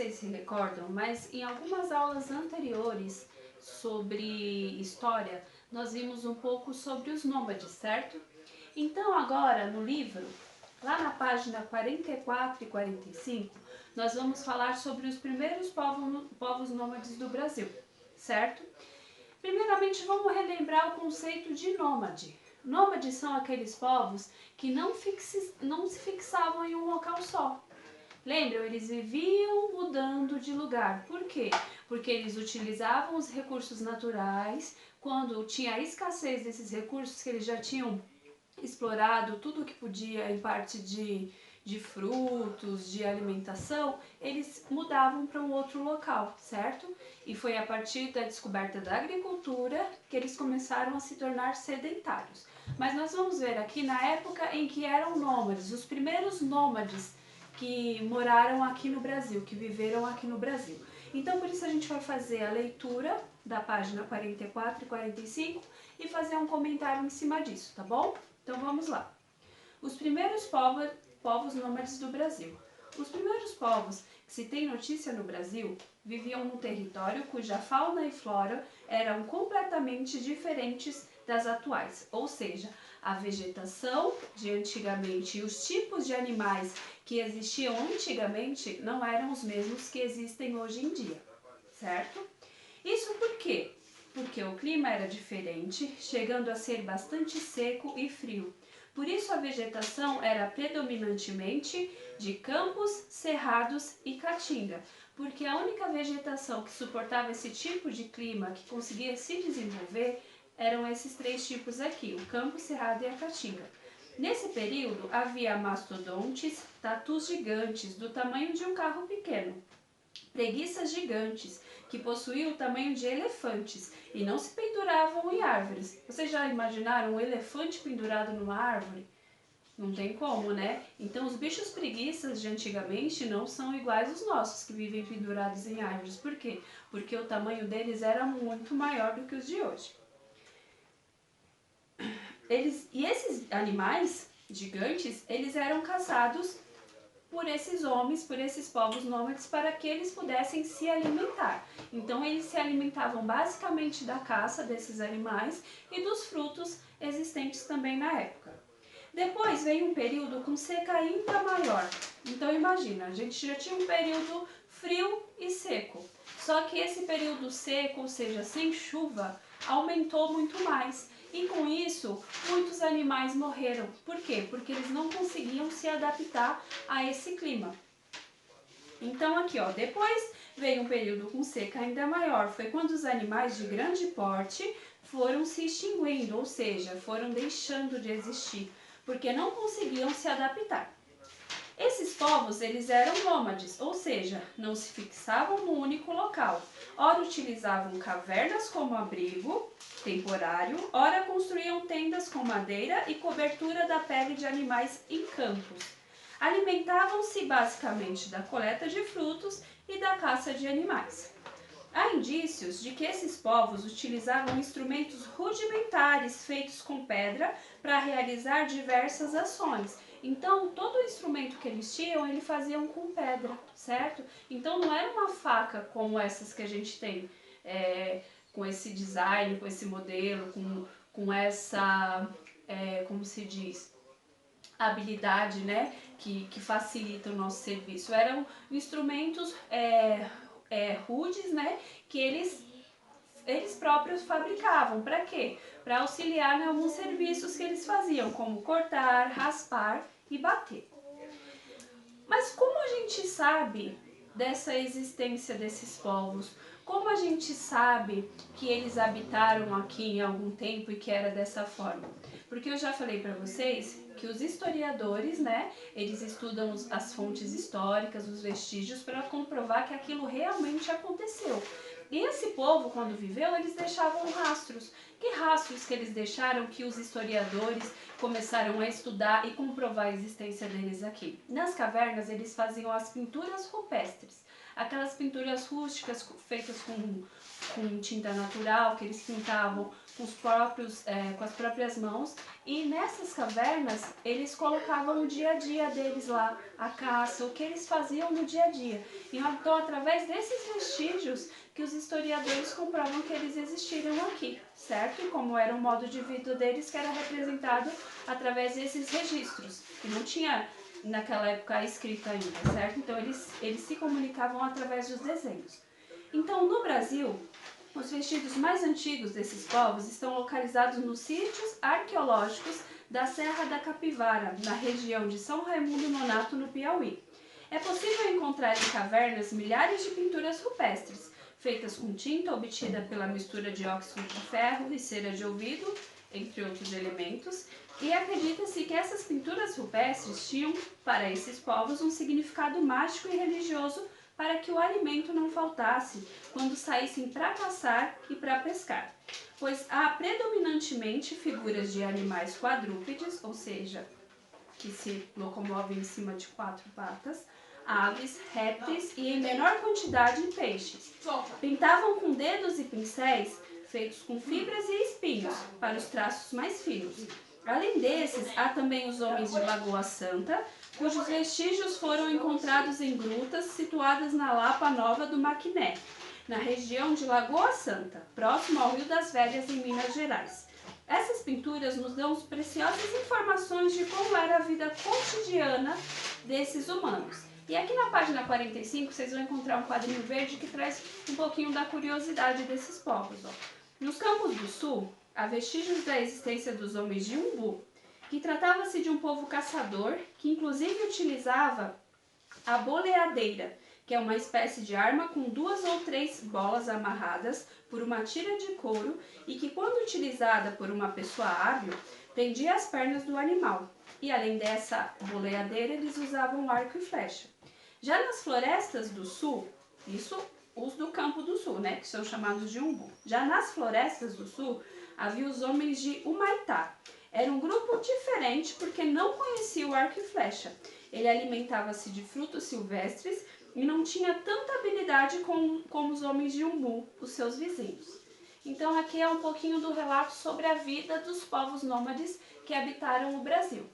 vocês se recordam, mas em algumas aulas anteriores sobre história, nós vimos um pouco sobre os nômades, certo? Então agora no livro, lá na página 44 e 45, nós vamos falar sobre os primeiros povos nômades do Brasil, certo? Primeiramente vamos relembrar o conceito de nômade. Nômades são aqueles povos que não se fixavam em um local só. Lembram? Eles viviam mudando de lugar. Por quê? Porque eles utilizavam os recursos naturais. Quando tinha a escassez desses recursos, que eles já tinham explorado tudo o que podia em parte de frutos, de alimentação, eles mudavam para um outro local, certo? E foi a partir da descoberta da agricultura que eles começaram a se tornar sedentários. Mas nós vamos ver aqui na época em que eram nômades, os primeiros nômades que moraram aqui no Brasil, que viveram aqui no Brasil. Então, por isso a gente vai fazer a leitura da página 44 e 45 e fazer um comentário em cima disso, tá bom? Então, vamos lá. Os primeiros povos nômades do Brasil. Os primeiros povos que se tem notícia no Brasil viviam num território cuja fauna e flora eram completamente diferentes das atuais, ou seja, a vegetação de antigamente e os tipos de animais que existiam antigamente não eram os mesmos que existem hoje em dia, certo? Isso por quê? Porque o clima era diferente, chegando a ser bastante seco e frio. Por isso a vegetação era predominantemente de campos, cerrados e caatinga, porque a única vegetação que suportava esse tipo de clima, que conseguia se desenvolver, eram esses três tipos aqui, o campo, cerrado e a caatinga. Nesse período havia mastodontes, tatus gigantes do tamanho de um carro pequeno, preguiças gigantes, que possuíam o tamanho de elefantes e não se penduravam em árvores. Vocês já imaginaram um elefante pendurado numa árvore? Não tem como, né? Então os bichos preguiças de antigamente não são iguais aos nossos, que vivem pendurados em árvores. Por quê? Porque o tamanho deles era muito maior do que os de hoje. Esses animais gigantes, eles eram caçados por esses homens, por esses povos nômades, para que eles pudessem se alimentar. Então eles se alimentavam basicamente da caça desses animais e dos frutos existentes também na época. Depois veio um período com seca ainda maior. Então imagina, a gente já tinha um período frio e seco. Só que esse período seco, ou seja, sem chuva, aumentou muito mais. E com isso, muitos animais morreram. Por quê? Porque eles não conseguiam se adaptar a esse clima. Então aqui, ó, depois veio um período com seca ainda maior. Foi quando os animais de grande porte foram se extinguindo, ou seja, foram deixando de existir, porque não conseguiam se adaptar. Esses povos, eles eram nômades, ou seja, não se fixavam num único local. Ora utilizavam cavernas como abrigo temporário, ora construíam tendas com madeira e cobertura da pele de animais em campos. Alimentavam-se basicamente da coleta de frutos e da caça de animais. Há indícios de que esses povos utilizavam instrumentos rudimentares feitos com pedra para realizar diversas ações. Então, todo o instrumento que eles tinham, eles faziam com pedra, certo? Então, não era uma faca como essas que a gente tem, com esse design, com esse modelo, com essa, como se diz, habilidade, né, que facilita o nosso serviço. Eram instrumentos rudes, né, que eles próprios fabricavam. Para quê? Para auxiliar em alguns serviços que eles faziam, como cortar, raspar e bater. Mas como a gente sabe dessa existência desses povos? Como a gente sabe que eles habitaram aqui em algum tempo e que era dessa forma? Porque eu já falei para vocês que os historiadores, né, eles estudam as fontes históricas, os vestígios, para comprovar que aquilo realmente aconteceu. E esse povo, quando viveu, eles deixavam rastros. Que rastros que eles deixaram que os historiadores começaram a estudar e comprovar a existência deles aqui? Nas cavernas, eles faziam as pinturas rupestres. aquelas pinturas rústicas feitas com tinta natural, que eles pintavam com as próprias mãos. E nessas cavernas, eles colocavam o dia a dia deles lá, a caça, o que eles faziam no dia a dia. E então, através desses vestígios, que os historiadores comprovam que eles existiram aqui, certo? E como era o modo de vida deles, que era representado através desses registros, que não tinha naquela época escrita ainda, certo? Então eles se comunicavam através dos desenhos. Então, no Brasil, os vestígios mais antigos desses povos estão localizados nos sítios arqueológicos da Serra da Capivara, na região de São Raimundo Nonato, no Piauí. É possível encontrar em cavernas milhares de pinturas rupestres, feitas com tinta obtida pela mistura de óxido de ferro e cera de ouvido, entre outros elementos, e acredita-se que essas pinturas rupestres tinham, para esses povos, um significado mágico e religioso para que o alimento não faltasse quando saíssem para caçar e para pescar, pois há predominantemente figuras de animais quadrúpedes, ou seja, que se locomovem em cima de 4 patas, aves, répteis e, em menor quantidade, peixes. Pintavam com dedos e pincéis feitos com fibras e espinhos, para os traços mais finos. Além desses, há também os homens de Lagoa Santa, cujos vestígios foram encontrados em grutas situadas na Lapa Nova do Maquiné, na região de Lagoa Santa, próximo ao Rio das Velhas, em Minas Gerais. Essas pinturas nos dão preciosas informações de como era a vida cotidiana desses humanos. E aqui na página 45 vocês vão encontrar um quadrinho verde que traz um pouquinho da curiosidade desses povos. Nos Campos do Sul, há vestígios da existência dos homens de Umbu, que tratava-se de um povo caçador que inclusive utilizava a boleadeira, que é uma espécie de arma com 2 ou 3 bolas amarradas por uma tira de couro e que, quando utilizada por uma pessoa hábil, prendia as pernas do animal. E além dessa boleadeira, eles usavam arco e flecha. Já nas florestas do sul, isso os do Campo do Sul, né, que são chamados de Umbu. Já nas florestas do sul, havia os homens de Humaitá. Era um grupo diferente porque não conhecia o arco e flecha. Ele alimentava-se de frutos silvestres e não tinha tanta habilidade como os homens de Umbu, os seus vizinhos. Então aqui é um pouquinho do relato sobre a vida dos povos nômades que habitaram o Brasil.